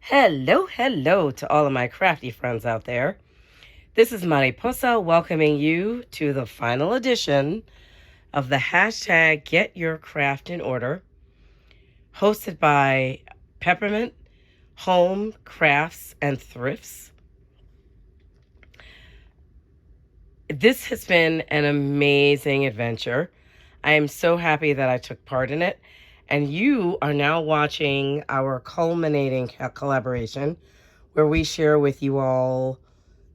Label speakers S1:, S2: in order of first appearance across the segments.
S1: Hello to all of my crafty friends out there. This is Mariposa welcoming you to the final edition of the hashtag Get Your Craft in Order, hosted by Peppermint Home Crafts and Thrifts. This has been an amazing adventure. I am so happy that I took part in it. And you are now watching our culminating collaboration where we share with you all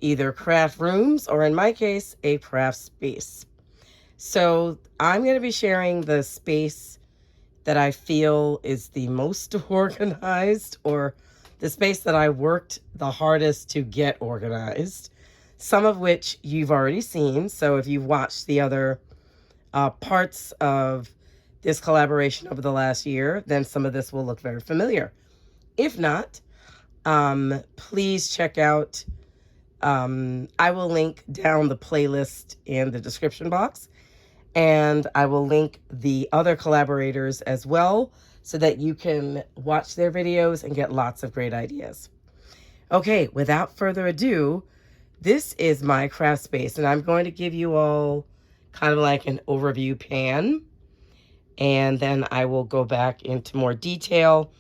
S1: either craft rooms or, in my case, a craft space. So I'm going to be sharing the space that I feel is the most organized, or the space that I worked the hardest to get organized, some of which you've already seen. So if you've watched the other parts of this collaboration over the last year, then some of this will look very familiar. If not, please check out, I will link down the playlist in the description box, and I will link the other collaborators as well so that you can watch their videos and get lots of great ideas. Okay, without further ado, this is my craft space, and I'm going to give you all kind of like an overview pan, and then I will go back into more detail.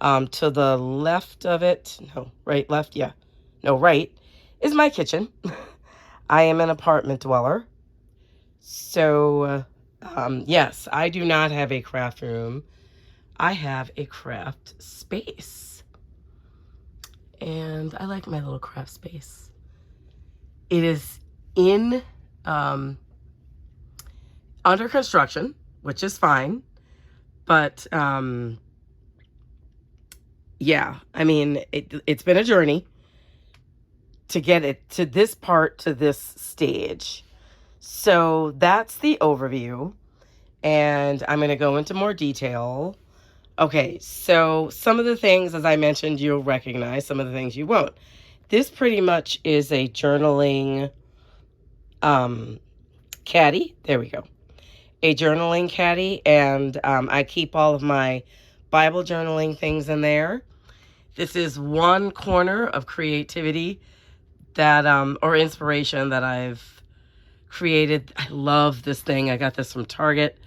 S1: To the left of it, no, right, left, yeah, no, right, is my kitchen. I am an apartment dweller. So, yes, I do not have a craft room. I have a craft space. And I like my little craft space. It is in under construction, which is fine. But, yeah, I mean, it's been a journey to get it to this part, to this stage. So that's the overview, and I'm going to go into more detail. Okay, so some of the things, as I mentioned, you'll recognize, some of the things you won't. This pretty much is a journaling caddy. There we go. A journaling caddy, and I keep all of my Bible journaling things in there. This is one corner of creativity that, or inspiration that I've created. I love this thing. I got this from Target.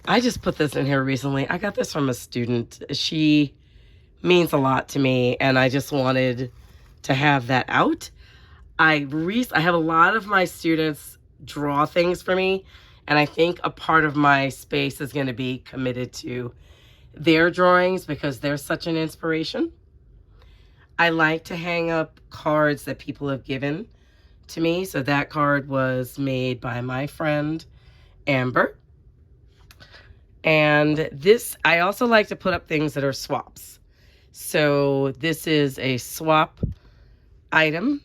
S1: I just put this in here recently. I got this from a student. She means a lot to me, and I just wanted to have that out. I have a lot of my students draw things for me, and I think a part of my space is going to be committed to their drawings because they're such an inspiration. I like to hang up cards that people have given to me. So that card was made by my friend Amber. And this, I also like to put up things that are swaps. So this is a swap item.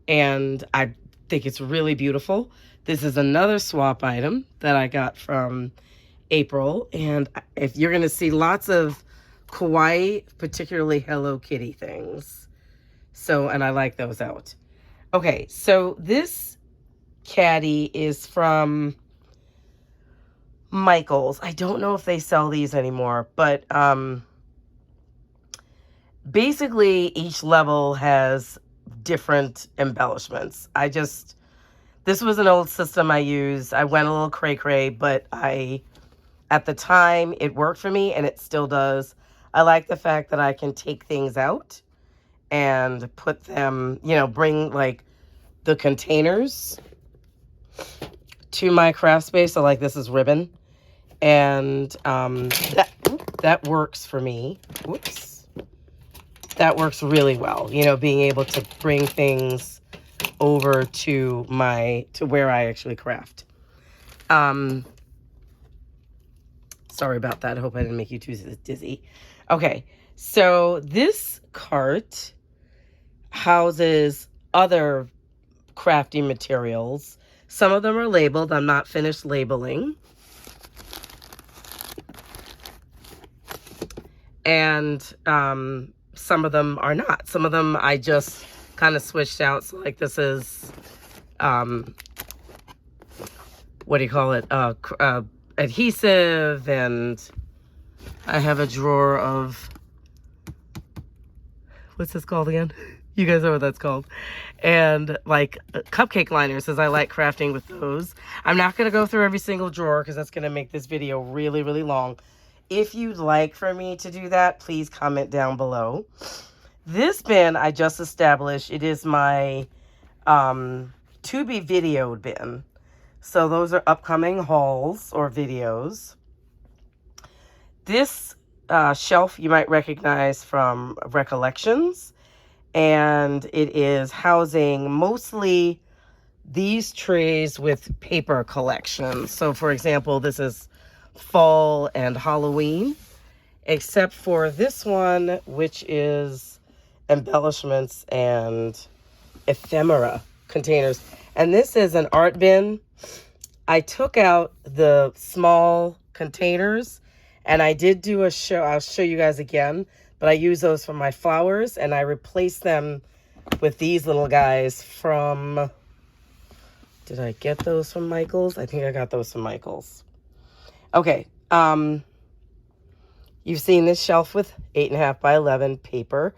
S1: And I think it's really beautiful. This is another swap item that I got from April. And if you're going to see lots of kawaii, particularly Hello Kitty things. So, and I like those out. Okay, so this caddy is from Michael's. I don't know if they sell these anymore, but basically each level has different embellishments. This was an old system I used. I went a little cray-cray, but at the time, it worked for me, and it still does. I like the fact that I can take things out and put them, bring like the containers to my craft space. So like this is ribbon, and that works for me. Whoops. That works really well, being able to bring things over to where I actually craft. Sorry about that. I hope I didn't make you too dizzy. Okay, so this cart houses other crafty materials. Some of them are labeled. I'm not finished labeling. And some of them are not. Some of them I just kind of switched out. So like this is, what do you call it? Adhesive and I have a drawer of, what's this called again? You guys know what that's called. And like cupcake liners, as I like crafting with those. I'm not going to go through every single drawer because that's going to make this video really, really long. If you'd like for me to do that, please comment down below. This bin I just established. It is my to be videoed bin. So those are upcoming hauls or videos. This shelf you might recognize from Recollections, and it is housing mostly these trays with paper collections. So for example, this is fall and Halloween, except for this one, which is embellishments and ephemera containers. And this is an art bin. I took out the small containers and I did do a show. I'll show you guys again, but I use those for my flowers and I replaced them with these little guys from, did I get those from Michael's? I think I got those from Michael's. Okay. You've seen this shelf with 8.5 by 11 paper,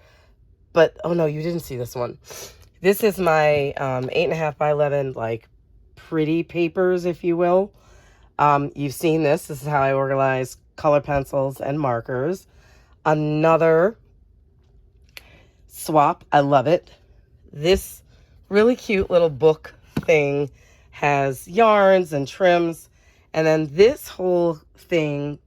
S1: but oh no, you didn't see this one. This is my 8.5 by 11, like pretty papers, if you will. You've seen this. This is how I organize color pencils and markers. Another swap. I love it. This really cute little book thing has yarns and trims. And then this whole thing,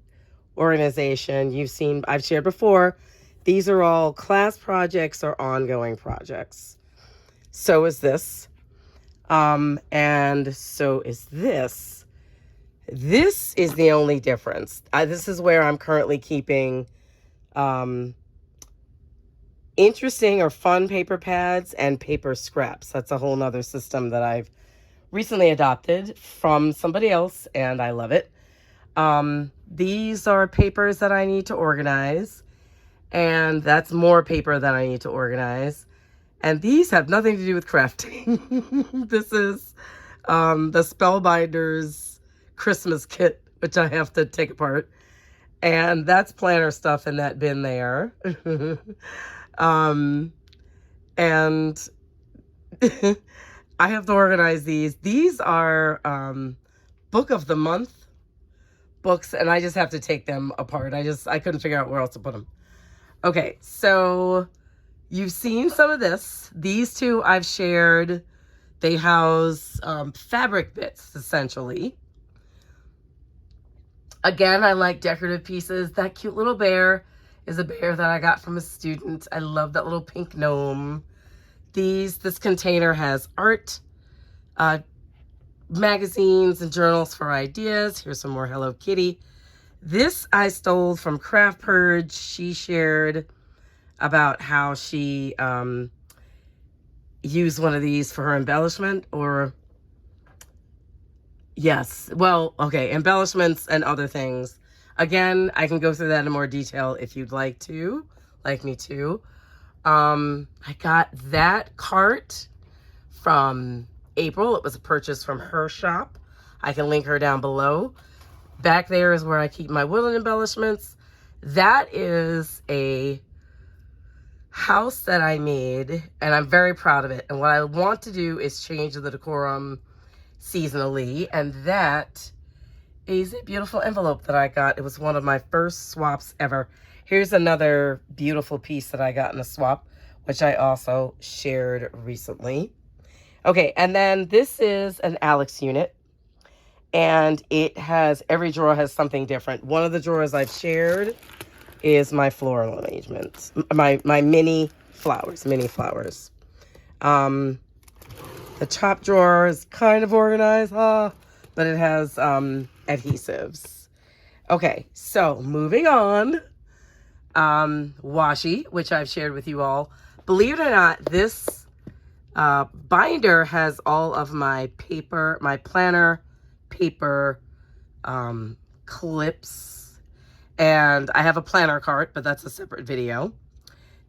S1: organization, you've seen, I've shared before. These are all class projects or ongoing projects. So is this. And so is this. This is the only difference. This is where I'm currently keeping interesting or fun paper pads and paper scraps. That's a whole nother system that I've recently adopted from somebody else, and I love it. These are papers that I need to organize, and that's more paper that I need to organize. And these have nothing to do with crafting. This is the Spellbinders Christmas kit, which I have to take apart. And that's planner stuff in that bin there. And I have to organize these. These are book of the month books, and I just have to take them apart. I couldn't figure out where else to put them. Okay, so you've seen some of this. These two I've shared. They house fabric bits, essentially. Again, I like decorative pieces. That cute little bear is a bear that I got from a student. I love that little pink gnome. This container has art, magazines and journals for ideas. Here's some more Hello Kitty. This I stole from Craft Purge. She shared about how she used one of these for her embellishment, or yes, well, okay, embellishments and other things. Again, I can go through that in more detail if you'd like me to. I got that cart from April. It was a purchase from her shop. I can link her down below. Back there is where I keep my woodland embellishments. That is a house that I made, and I'm very proud of it. And what I want to do is change the decorum seasonally, and that is a beautiful envelope that I got. It was one of my first swaps ever. Here's another beautiful piece that I got in a swap, which I also shared recently. Okay, and then this is an Alex unit, and it has, every drawer has something different. One of the drawers I've shared is my floral arrangements, my mini flowers. The top drawer is kind of organized, but it has adhesives. Okay, so moving on. Washi, which I've shared with you all. Believe it or not, this binder has all of my paper, my planner paper clips. And I have a planner cart, but that's a separate video.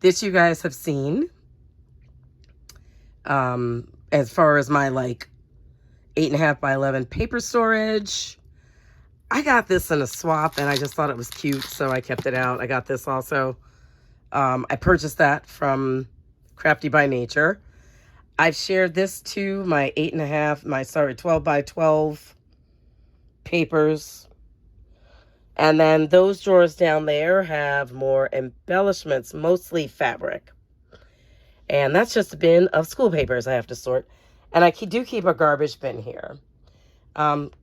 S1: This you guys have seen. As far as my like 8.5 by 11 paper storage. I got this in a swap, and I just thought it was cute, so I kept it out. I got this also. I purchased that from Crafty by Nature. I've shared this to my 12 by 12 papers. And then those drawers down there have more embellishments, mostly fabric. And that's just a bin of school papers I have to sort. And I do keep a garbage bin here.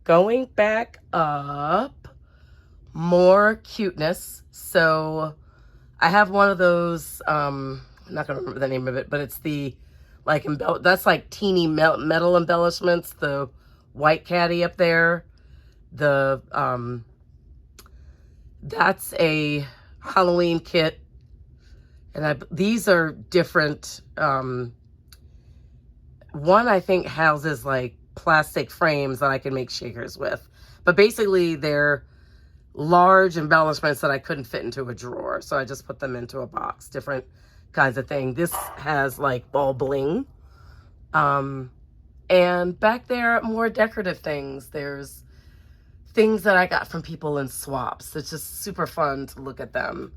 S1: Going back up, more cuteness. So I have one of those, I'm not going to remember the name of it, but it's the, like, that's like teeny metal embellishments. The white caddy up there. That's a Halloween kit. And these are different. One, I think, houses like plastic frames that I can make shakers with. But basically, they're large embellishments that I couldn't fit into a drawer. So I just put them into a box. Different kinds of thing. This has like ball bling. And back there, more decorative things. There's things that I got from people in swaps. It's just super fun to look at them.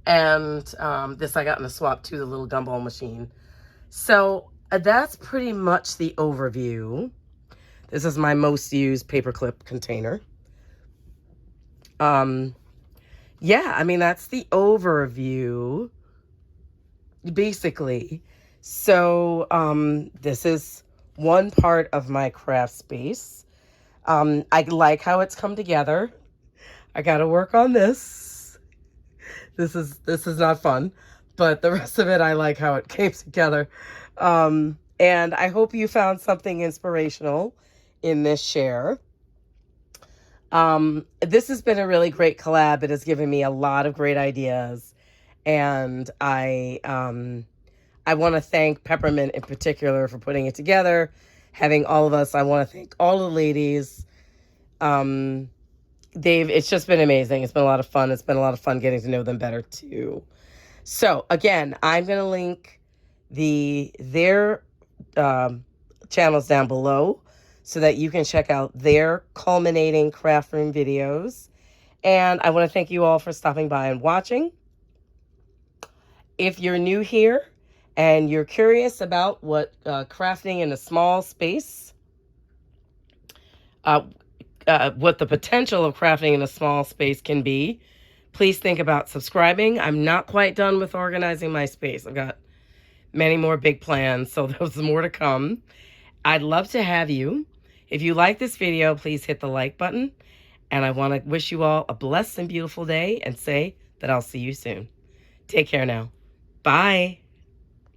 S1: And this I got in a swap too, the little gumball machine. So that's pretty much the overview. This is my most used paperclip container. Yeah, I mean, that's the overview, basically. So this is one part of my craft space. I like how it's come together. I got to work on this. This is not fun, but the rest of it, I like how it came together. And I hope you found something inspirational in this share. This has been a really great collab. It has given me a lot of great ideas. And I want to thank Peppermint in particular for putting it together, having all of us. I want to thank all the ladies. It's just been amazing. It's been a lot of fun. It's been a lot of fun getting to know them better too. So again, I'm going to link their channels down below so that you can check out their culminating craft room videos. And I want to thank you all for stopping by and watching. If you're new here and you're curious about what crafting in a small space, what the potential of crafting in a small space can be, please think about subscribing. I'm not quite done with organizing my space. I've got many more big plans, so there's more to come. I'd love to have you. If you like this video, please hit the like button. And I want to wish you all a blessed and beautiful day and say that I'll see you soon. Take care now. Bye.